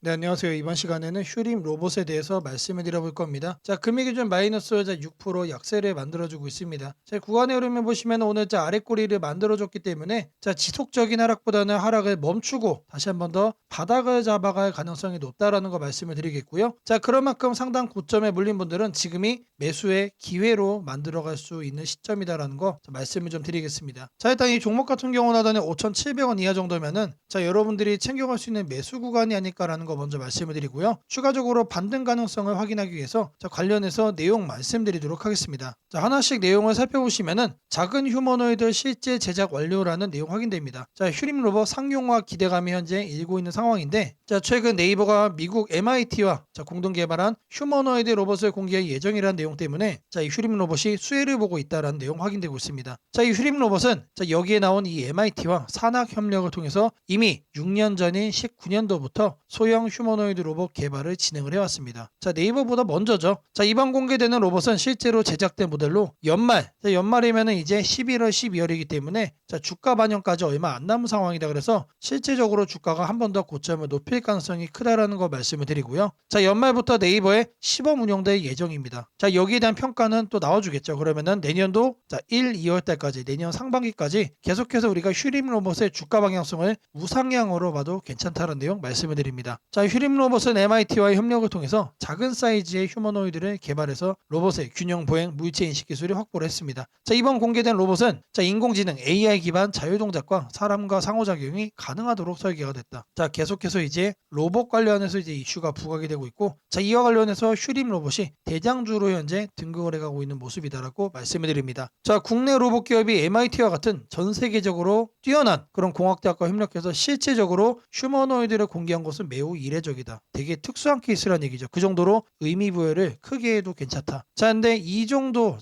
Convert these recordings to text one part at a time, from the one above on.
네, 안녕하세요. 이번 시간에는 휴림 로봇에 대해서 말씀을 드려볼 겁니다. 자, 금리 기준 마이너스 6% 약세를 만들어주고 있습니다. 자, 구간의 흐름을 보시면 오늘 아래 꼬리를 만들어줬기 때문에 지속적인 하락보다는 하락을 멈추고 다시 한번 더 바닥을 잡아갈 가능성이 높다라는 거 말씀을 드리겠고요. 자, 그런 만큼 상당 고점에 물린 분들은 지금이 매수의 기회로 만들어갈 수 있는 시점이다라는 거 말씀을 좀 드리겠습니다. 자, 일단 이 종목 같은 경우는 하단에 5,700원 이하 정도면은 여러분들이 챙겨갈 수 있는 매수 구간이 아닐까라는 거 먼저 말씀을 드리고요. 추가적으로 반등 가능성을 확인하기 위해서 관련해서 내용 말씀드리도록 하겠습니다. 자, 하나씩 내용을 살펴보시면은 작은 휴머노이드 실제 제작 완료라는 내용 확인됩니다. 자, 휴림 로봇 상용화 기대감이 현재 일고 있는 상황인데, 자, 최근 네이버가 미국 MIT와 공동 개발한 휴머노이드 로봇을 공개할 예정이라는 내용 때문에 이 휴림 로봇이 수혜를 보고 있다라는 내용 확인되고 있습니다. 자, 이 휴림 로봇은 여기에 나온 이 MIT와 산학 협력을 통해서 이미 6년 전인 19년도부터 소형 휴머노이드 로봇 개발을 진행을 해왔습니다. 자, 네이버보다 먼저죠. 자, 이번 공개되는 로봇은 실제로 제작된 모델로 연말이면은 이제 11월, 12월이기 때문에 주가 반영까지 얼마 안 남은 상황이다. 그래서 실제적으로 주가가 한 번 더 고점을 높일 가능성이 크다라는 거 말씀을 드리고요. 자, 연말부터 네이버에 시범 운영될 예정입니다. 자, 여기에 대한 평가는 또 나와주겠죠. 그러면은 내년도 1, 2월 달까지, 내년 상반기까지 계속해서 우리가 휴림 로봇의 주가 방향성을 우상향으로 봐도 괜찮다는 내용 말씀을 드립니다. 자, 휴림 로봇은 MIT와의 협력을 통해서 작은 사이즈의 휴머노이드를 개발해서 로봇의 균형 보행 물체 인식 기술을 확보를 했습니다. 자, 이번 공개된 로봇은 인공지능 AI 기반 자율 동작과 사람과 상호작용이 가능하도록 설계가 됐다. 자, 계속해서 이제 로봇 관련해서 이슈가 부각이 되고 있고, 자, 이와 관련해서 휴림 로봇이 대장주로 현재 등극을 해가고 있는 모습이다라고 말씀을 드립니다. 자, 국내 로봇 기업이 MIT와 같은 전 세계적으로 뛰어난 그런 공학대학과 협력해서 실제적으로 휴머노이드를 공개한 것은 매우 이례적이다. 되게 특수한 케이스라는 얘기죠. 그 정도로 의미 부여를 크게 해도 괜찮다. 자, 근데 이 정도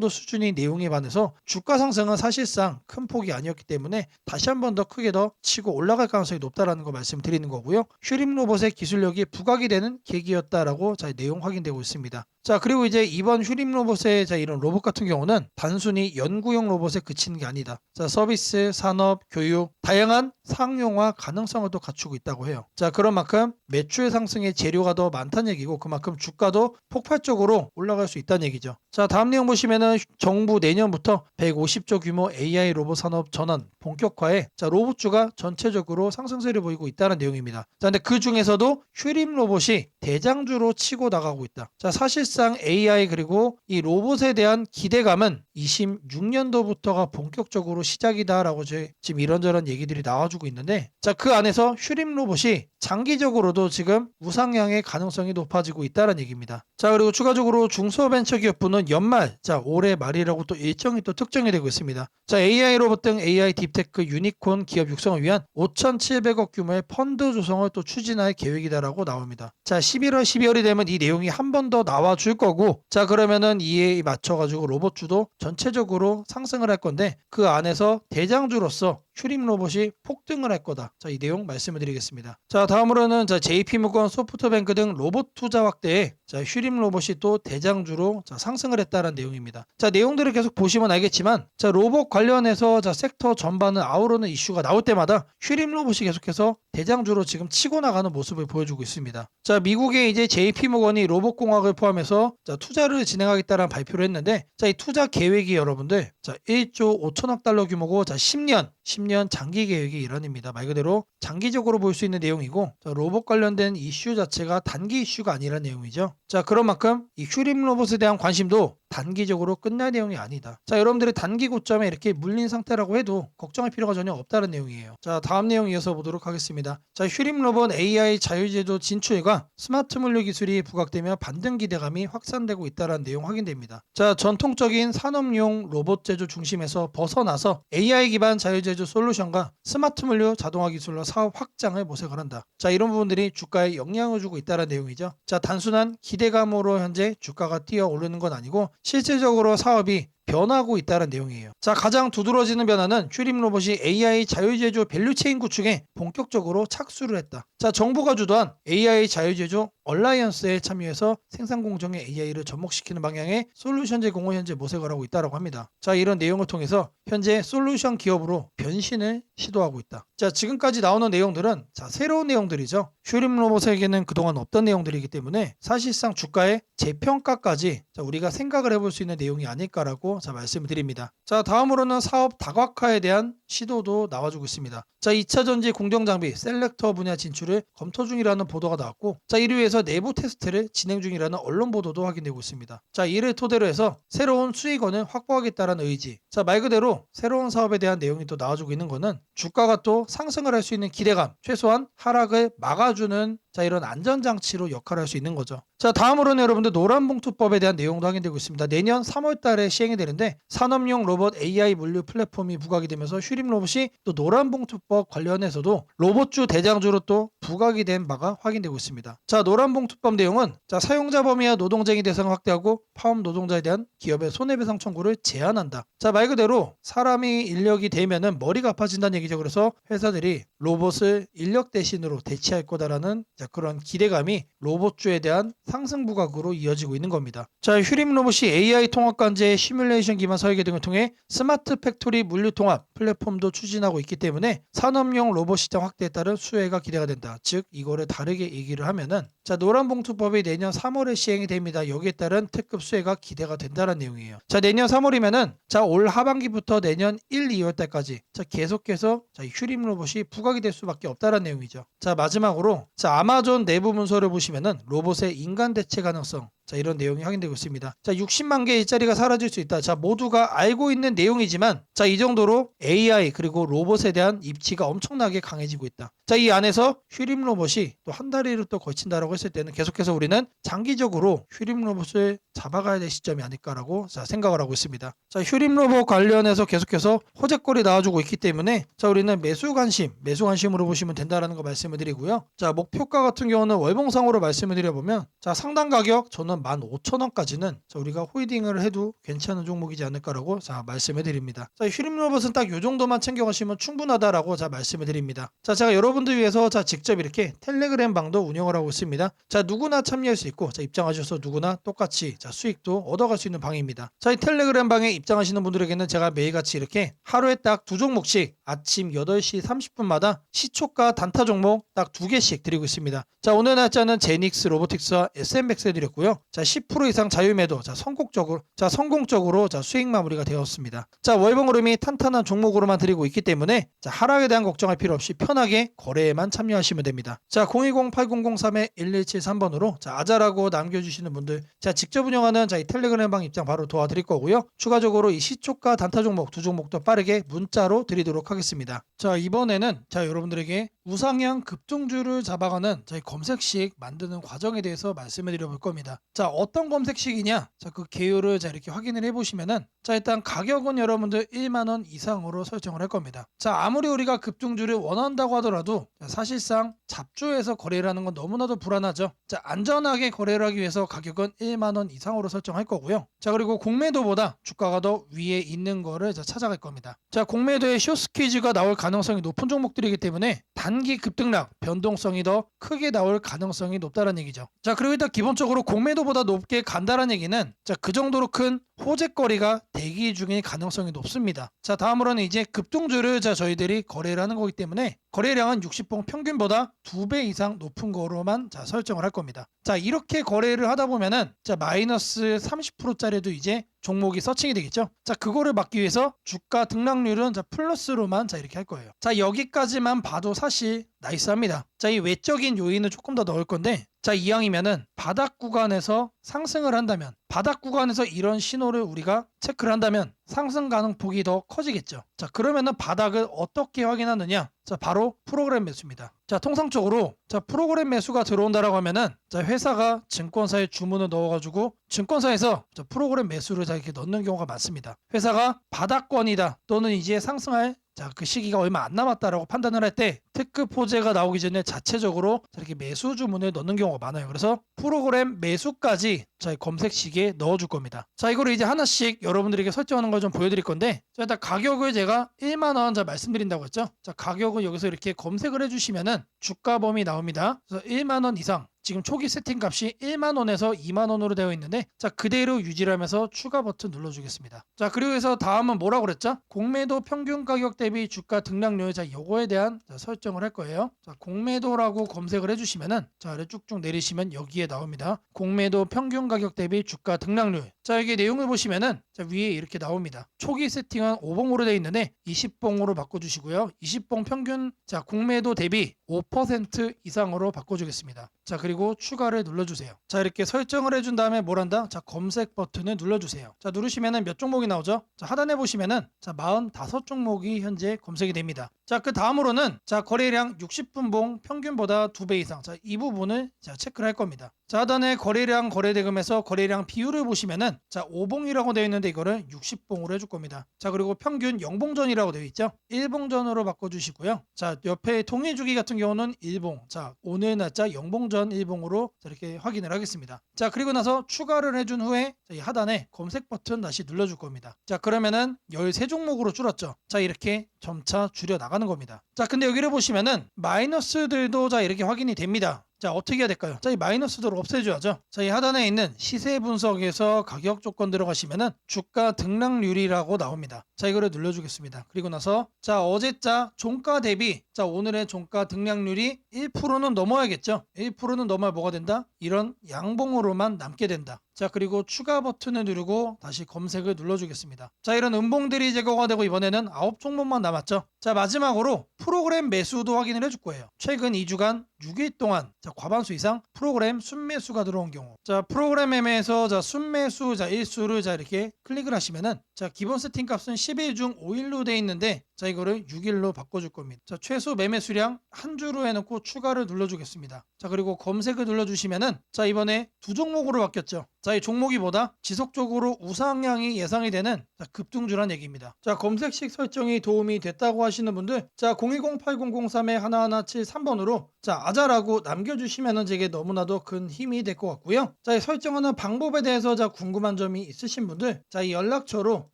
수준의 내용에 반해서 주가 상승은 사실상 큰 폭이 아니었기 때문에 다시 한 번 더 크게 더 치고 올라갈 가능성이 높다라는 거 말씀드리는 거고요. 휴림 로봇의 기술력이 부각이 되는 계기였다라고 내용 확인되고 있습니다. 자, 그리고 이제 이번 휴림 로봇의 이런 로봇 같은 경우는 단순히 연구용 로봇에 그치는 게 아니다. 자, 서비스, 산업, 교육, 다양한 상용화 가능성을 또 갖추고 있다고 해요. 자, 그런 만큼 매출 상승의 재료가 더 많다는 얘기고, 그만큼 주가도 폭발적으로 올라갈 수 있다는 얘기죠. 자, 다음 내용 보시면은 정부 내년부터 150조 규모 AI 로봇 산업 전환 본격화에 로봇주가 전체적으로 상승세를 보이고 있다는 내용입니다. 자, 근데 그 중에서도 휴림 로봇이 대장주로 치고 나가고 있다. 자, 사실상 AI 그리고 이 로봇에 대한 기대감은 26년도부터가 본격적으로 시작이다라고 지금 이런저런 얘기들이 나와주고 있는데, 자, 그 안에서 휴림 로봇이 장기적으로도 지금 우상향의 가능성이 높아지고 있다는 얘기입니다. 자, 그리고 추가적으로 중소벤처기업부는 연말, 올해 말이라고 또 일정이 또 특정이 되고 있습니다. 자, AI 로봇 등 AI 딥테크 유니콘 기업 육성을 위한 5,700억 규모의 펀드 조성을 또 추진할 계획이다라고 나옵니다. 자, 11월, 12월이 되면 이 내용이 한 번 더 나와줄 거고, 자, 그러면은 이에 맞춰가지고 로봇주도 전체적으로 상승을 할 건데, 그 안에서 대장주로서 휴림 로봇이 폭등을 할 거다. 자, 이 내용 말씀을 드리겠습니다. 자, 다음으로는 JP모건, 소프트뱅크 등 로봇 투자 확대에 휴림 로봇이 또 대장주로 상승을 했다는 내용입니다. 자, 내용들을 계속 보시면 알겠지만, 로봇 관련해서 섹터 전반을 아우르는 이슈가 나올 때마다 휴림 로봇이 계속해서 대장주로 지금 치고 나가는 모습을 보여주고 있습니다. 자, 미국의 이제 JP모건이 로봇공학을 포함해서 투자를 진행하겠다는 발표를 했는데, 이 투자 계획이 여러분들 1조 5천억 달러 규모고 10년 장기 계획의 일환입니다. 말 그대로 장기적으로 볼 수 있는 내용이고, 로봇 관련된 이슈 자체가 단기 이슈가 아니라는 내용이죠. 자, 그런 만큼 이 휴림 로봇에 대한 관심도 단기적으로 끝날 내용이 아니다. 자, 여러분들이 단기 고점에 이렇게 물린 상태라고 해도 걱정할 필요가 전혀 없다는 내용이에요. 자, 다음 내용 이어서 보도록 하겠습니다. 자, 휴림 로봇 AI 자율제조 진출과 스마트 물류 기술이 부각되며 반등 기대감이 확산되고 있다는 내용 확인됩니다. 자, 전통적인 산업용 로봇 제조 중심에서 벗어나서 AI 기반 자율제조 솔루션과 스마트 물류 자동화 기술로 사업 확장을 모색을 한다. 자, 이런 부분들이 주가에 영향을 주고 있다는 내용이죠. 자, 단순한 기대감으로 현재 주가가 뛰어오르는 건 아니고 실질적으로 사업이 변하고 있다는 내용이에요. 자, 가장 두드러지는 변화는 휴림 로봇이 AI 자율제조 밸류체인 구축에 본격적으로 착수를 했다. 자, 정부가 주도한 AI 자율제조 얼라이언스에 참여해서 생산 공정의 AI를 접목시키는 방향의 솔루션 제공을 현재 모색을 하고 있다고 합니다. 자, 이런 내용을 통해서 현재 솔루션 기업으로 변신을 시도하고 있다. 자, 지금까지 나오는 내용들은 자, 새로운 내용들이죠. 슈림 로봇에게는 그동안 없던 내용들이기 때문에 사실상 주가의 재평가까지 자, 우리가 생각을 해볼 수 있는 내용이 아닐까라고 자, 말씀을 드립니다. 자, 다음으로는 사업 다각화에 대한 시도도 나와주고 있습니다. 자, 2차 전지 공정 장비 셀렉터 분야 진출을 검토 중이라는 보도가 나왔고, 자, 이를 위해서 내부 테스트를 진행 중이라는 언론 보도도 확인되고 있습니다. 자, 이를 토대로 해서 새로운 수익원을 확보하겠다는 의지. 자, 말 그대로 새로운 사업에 대한 내용이 또 나와주고 있는 거는 주가가 또 상승을 할 수 있는 기대감, 최소한 하락을 막아주는 자, 이런 안전장치로 역할을 할 수 있는 거죠. 자, 다음으로는 여러분들 노란봉투법에 대한 내용도 확인되고 있습니다. 내년 3월 달에 시행이 되는데 산업용 로봇 AI 물류 플랫폼이 부각이 되면서 슈림 로봇이 또 노란봉투법 관련해서도 로봇주 대장주로 또 부각이 된 바가 확인되고 있습니다. 자, 노란봉투법 내용은 자, 사용자 범위와 노동쟁이 대상을 확대하고 파업 노동자에 대한 기업의 손해배상 청구를 제한한다. 자, 말 그대로 사람이 인력이 되면은 머리가 아파진다는 얘기죠. 그래서 회사들이 로봇을 인력 대신으로 대체할 거다라는 자, 그런 기대감이 로봇주에 대한 상승 부각으로 이어지고 있는 겁니다. 자, 휴림 로봇이 AI 통합 관제 시뮬레이션 기반 설계 등을 통해 스마트 팩토리 물류 통합 플랫폼도 추진하고 있기 때문에 산업용 로봇 시장 확대에 따른 수혜가 기대가 된다. 즉 이거를 다르게 얘기를 하면은 자, 노란봉투법이 내년 3월에 시행이 됩니다. 여기에 따른 특급 수혜가 기대가 된다는 내용이에요. 자, 내년 3월이면은 자, 올 하반기부터 내년 1, 2월 달까지 자, 계속해서 자, 휴림 로봇이 부각이 될 수밖에 없다는 내용이죠. 자, 마지막으로 자, 아마존 내부 문서를 보시면은 로봇의 인간 대체 가능성 자, 이런 내용이 확인되고 있습니다. 자, 60만 개의 일자리가 사라질 수 있다. 자, 모두가 알고 있는 내용이지만 자, 이 정도로 AI 그리고 로봇에 대한 입지가 엄청나게 강해지고 있다. 자, 이 안에서 휴림 로봇이 또 한 다리를 또 걸친다라고 했을 때는 계속해서 우리는 장기적으로 휴림 로봇을 잡아가야 될 시점이 아닐까라고 자, 생각을 하고 있습니다. 자, 휴림 로봇 관련해서 계속해서 호재거리 나와주고 있기 때문에 자, 우리는 매수 관심으로 보시면 된다라는 거 말씀을 드리고요. 자, 목표가 같은 경우는 월봉상으로 말씀을 드려보면 자, 상단 가격 저는 15,000원까지는 우리가 홀딩을 해도 괜찮은 종목이지 않을까라고 자, 말씀을 드립니다. 자, 휴림 로봇은 딱 이 정도만 챙겨가시면 충분하다라고 자, 말씀을 드립니다. 자, 제가 여러분들 위해서 자, 직접 이렇게 텔레그램 방도 운영을 하고 있습니다. 자, 누구나 참여할 수 있고 자, 입장하셔서 누구나 똑같이 자, 수익도 얻어갈 수 있는 방입니다. 자, 이 텔레그램 방에 입장하시는 분들에게는 제가 매일같이 이렇게 하루에 딱 2종목씩 아침 8시 30분마다 시초가 단타 종목 딱 2개씩 드리고 있습니다. 자, 오늘 날짜는 제닉스 로보틱스와 SM백스에 드렸고요. 자, 10% 이상 자유매도 자, 성공적으로 자, 수익 마무리가 되었습니다. 자, 월봉 흐름이 탄탄한 종목으로만 드리고 있기 때문에 자, 하락에 대한 걱정할 필요 없이 편하게 거래에만 참여하시면 됩니다. 자, 010-8003-1173번으로 자, 아자라고 남겨주시는 분들 자, 직접 운영하는 자, 이 텔레그램 방 입장 바로 도와드릴 거고요. 추가적으로 이 시초가 단타 종목 2종목도 빠르게 문자로 드리도록 하겠습니다. 자, 이번에는 자, 여러분들에게 우상향 급등주를 잡아가는 저희 검색식 만드는 과정에 대해서 말씀을 드려볼 겁니다. 자, 어떤 검색식이냐? 자, 그 개요를 자, 이렇게 확인을 해보시면은 자, 일단 가격은 여러분들 1만원 이상으로 설정을 할 겁니다. 자, 아무리 우리가 급등주를 원한다고 하더라도 자, 사실상 잡주에서 거래를 하는 건 너무나도 불안하죠. 자, 안전하게 거래를 하기 위해서 가격은 1만원 이상으로 설정할 거고요. 자, 그리고 공매도보다 주가가 더 위에 있는 거를 자, 찾아갈 겁니다. 자, 공매도에 숏스퀴즈가 나올 가능성이 높은 종목들이기 때문에 단기 급등락 변동성이 더 크게 나올 가능성이 높다는 얘기죠. 자, 그리고 일단 기본적으로 공매도보다 높게 간다는 얘기는 자, 그 정도로 큰 호재거리가 대기 중일 가능성이 높습니다. 자, 다음으로는 이제 급등주를 자, 저희들이 거래를 하는 거기 때문에 거래량은 60봉 평균보다 2배 이상 높은 거로만 자, 설정을 할 겁니다. 자, 이렇게 거래를 하다 보면은 자, 마이너스 30%짜리도 이제 종목이 서칭이 되겠죠. 자, 그거를 막기 위해서 주가 등락률은 자, 플러스로만 자, 이렇게 할 거예요. 자, 여기까지만 봐도 사실 나이스합니다. 자, 이 외적인 요인은 조금 더 넣을 건데 자, 이왕이면은 바닥 구간에서 상승을 한다면 바닥 구간에서 이런 신호를 우리가 체크를 한다면 상승 가능폭이 더 커지겠죠. 자, 그러면은 바닥을 어떻게 확인하느냐? 자, 바로 프로그램 매수입니다. 자, 통상적으로 자, 프로그램 매수가 들어온다라고 하면은 자, 회사가 증권사에 주문을 넣어가지고 증권사에서 자, 프로그램 매수를 자, 이렇게 넣는 경우가 많습니다. 회사가 바닥권이다 또는 이제 상승할 자, 그 시기가 얼마 안 남았다라고 판단을 할 때 특급 호재가 나오기 전에 자체적으로 이렇게 매수 주문을 넣는 경우가 많아요. 그래서 프로그램 매수까지 자, 이 검색식에 넣어줄 겁니다. 자, 이거를 이제 하나씩 여러분들에게 설정하는 걸 좀 보여드릴 건데, 자, 일단 가격을 제가 1만원 자 말씀드린다고 했죠. 자, 가격을 여기서 이렇게 검색을 해주시면은 주가 범위 나옵니다. 그래서 1만원 이상, 지금 초기 세팅 값이 1만원에서 2만원으로 되어 있는데, 자, 그대로 유지를 하면서 추가 버튼 눌러주겠습니다. 자, 그리고 해서 다음은 뭐라고 그랬죠? 공매도 평균 가격 대비 주가 등락률, 자, 요거에 대한 설정을 할 거예요. 자, 공매도라고 검색을 해주시면은, 자, 아래 쭉쭉 내리시면 여기에 나옵니다. 공매도 평균 가격 대비 주가 등락률. 자, 여기 내용을 보시면은, 자, 위에 이렇게 나옵니다. 초기 세팅은 5봉으로 되어 있는데 20봉으로 바꿔주시고요. 20봉 평균, 자, 공매도 대비 5% 이상으로 바꿔주겠습니다. 자, 그리고 추가를 눌러주세요. 자, 이렇게 설정을 해준 다음에 뭘 한다? 자, 검색 버튼을 눌러주세요. 자, 누르시면은 몇 종목이 나오죠? 자, 하단에 보시면은, 자, 45종목이 현재 검색이 됩니다. 자, 그 다음으로는, 자, 거래량 60분봉 평균보다 2배 이상. 자, 이 부분을 자, 체크를 할 겁니다. 자, 하단에 거래량 거래대금에서 거래량 비율을 보시면은, 자, 5봉이라고 되어 있는데 이거를 60봉으로 해줄 겁니다. 자, 그리고 평균 0봉전이라고 되어 있죠? 1봉전으로 바꿔주시고요. 자, 옆에 통일주기 같은 경우는 1봉. 자, 오늘 날짜 0봉전 1봉으로 이렇게 확인을 하겠습니다. 자, 그리고 나서 추가를 해준 후에, 자, 이 하단에 검색 버튼 다시 눌러줄 겁니다. 자, 그러면은 13종목으로 줄었죠. 자, 이렇게 점차 줄여 나가는 겁니다. 자, 근데 여기를 보시면은 마이너스들도 자, 이렇게 확인이 됩니다. 자, 어떻게 해야 될까요? 자, 이 마이너스도를 없애줘야죠. 자, 이 하단에 있는 시세 분석에서 가격 조건 들어가시면은 주가 등락률이라고 나옵니다. 자, 이거를 눌러주겠습니다. 그리고 나서, 자, 어제자 종가 대비, 자, 오늘의 종가 등락률이 1%는 넘어야겠죠. 1%는 넘어야 뭐가 된다? 이런 양봉으로만 남게 된다. 자, 그리고 추가 버튼을 누르고 다시 검색을 눌러주겠습니다. 자, 이런 음봉들이 제거가 되고 이번에는 9종목만 남았죠. 자, 마지막으로 프로그램 매수도 확인을 해줄 거예요. 최근 2주간 6일 동안, 자, 과반수 이상 프로그램 순매수가 들어온 경우, 자, 프로그램 매매에서, 자, 순매수, 자, 일수를, 자, 이렇게 클릭을 하시면은, 자, 기본 세팅 값은 10일 중 5일로 돼 있는데, 자, 이거를 6일로 바꿔줄 겁니다. 자, 최소 매매 수량 한 주로 해놓고 추가를 눌러주겠습니다. 자, 그리고 검색을 눌러주시면은, 자, 이번에 2종목으로 바뀌었죠. 자, 이 종목이 뭐다? 지속적으로 우상향이 예상이 되는, 자, 급등주란 얘기입니다. 자, 검색식 설정이 도움이 됐다고 하시는 분들, 자, 010-8003-1173번으로, 자, 아자라고 남겨주시면은 제게 너무나도 큰 힘이 될 것 같고요. 자, 이 설정하는 방법에 대해서, 자, 궁금한 점이 있으신 분들, 자, 이 연락처로,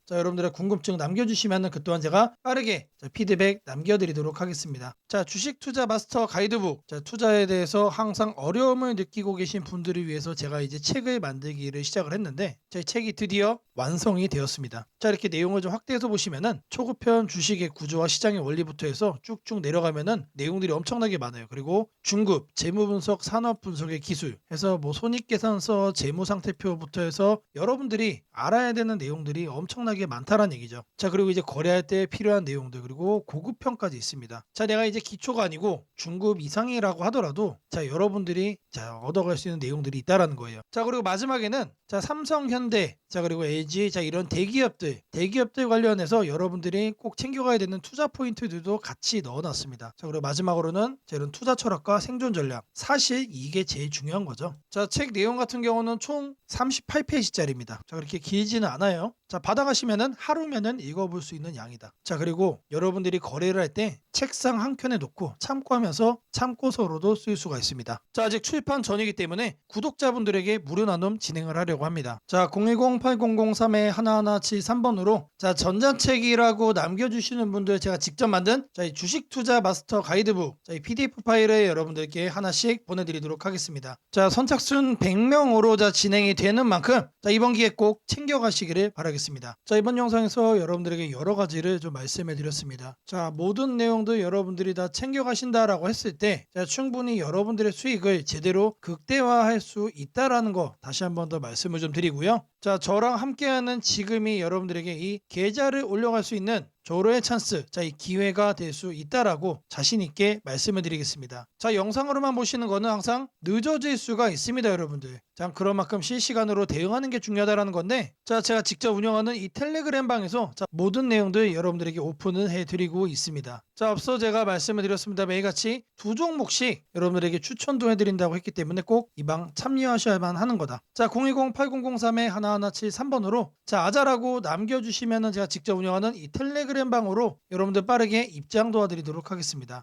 자, 여러분들의 궁금증 남겨주시면은 그 또한 제가 빠르게, 자, 피드백 남겨드리도록 하겠습니다. 자, 주식 투자 마스터 가이드북, 자, 투자에 대해서 항상 어려움을 느끼고 계신 분들을 위해서 제가 이제 책을 만들기를 시작을 했는데, 제 책이 드디어 완성이 되었습니다. 자, 이렇게 내용을 좀 확대해서 보시면은 초급편 주식의 구조와 시장의 원리부터 해서 쭉쭉 내려가면은 내용들이 엄청나게 많아요. 그리고 중급, 재무 분석, 산업 분석의 기술 해서 뭐 손익계산서, 재무 상태표부터 해서 여러분들이 알아야 되는 내용들이 엄청나게 많다라는 얘기죠. 자, 그리고 이제 거래할 때 필요한 내용들, 그리고 고급편까지 있습니다. 자, 내가 이제 기초가 아니고 중급 이상이라고 하더라도, 자, 여러분들이, 자, 얻어갈 수 있는 내용들이 있다라는 거예요. 자, 그리고 마지막에는, 자, 삼성, 현대, 자, 그리고 LG, 자, 이런 대기업들 관련해서 여러분들이 꼭 챙겨가야 되는 투자 포인트들도 같이 넣어놨습니다. 자, 그리고 마지막으로는, 자, 이런 투자 철학과 생존 전략, 사실 이게 제일 중요한 거죠. 자, 책 내용 같은 경우는 총 38페이지짜리입니다. 자, 그렇게 길지는 않아요. 자, 받아가시면은 하루면은 읽어볼 수 있는 양이다. 자, 그리고 여러분들이 거래를 할 때 책상 한 켠에 놓고 참고하면서 참고서로도 쓸 수가 있습니다. 자, 아직 출판 전이기 때문에 구독자분들에게 무료 나눔 진행을 하려고 합니다. 자, 010-8003-1173번으로, 자, 전자책이라고 남겨주시는 분들 제가 직접 만든, 자, 이 주식 투자 마스터 가이드북, 자, 이 PDF 파일을 여러분들께 하나씩 보내드리도록 하겠습니다. 자, 선착순 100명으로 자, 진행이 되는 만큼, 자, 이번 기회 꼭 챙겨가시기를 바라겠습니다. 자, 이번 영상에서 여러분들에게 여러 가지를 좀 말씀해 드렸습니다. 자, 모든 내용들 여러분들이 다 챙겨가신다라고 했을 때, 자, 충분히 여러분들의 수익을 제대로 극대화할 수 있다라는 거 다시 한번 더 말씀을 좀 드리고요. 자, 저랑 함께하는 지금이 여러분들에게 이 계좌를 올려갈 수 있는 조로의 찬스, 자, 이 기회가 될 수 있다라고 자신 있게 말씀을 드리겠습니다. 자, 영상으로만 보시는 거는 항상 늦어질 수가 있습니다, 여러분들. 자, 그런 만큼 실시간으로 대응하는 게 중요하다라는 건데, 자, 제가 직접 운영하는 이 텔레그램 방에서, 자, 모든 내용들 여러분들에게 오픈을 해드리고 있습니다. 자, 앞서 제가 말씀을 드렸습니다. 매일같이 2종목씩 여러분들에게 추천도 해드린다고 했기 때문에 꼭 이 방 참여하셔야만 하는 거다. 자, 010-8003-1173번으로, 자, 아자라고 남겨주시면은 제가 직접 운영하는 이 텔레그램 방으로 여러분들 빠르게 입장 도와드리도록 하겠습니다.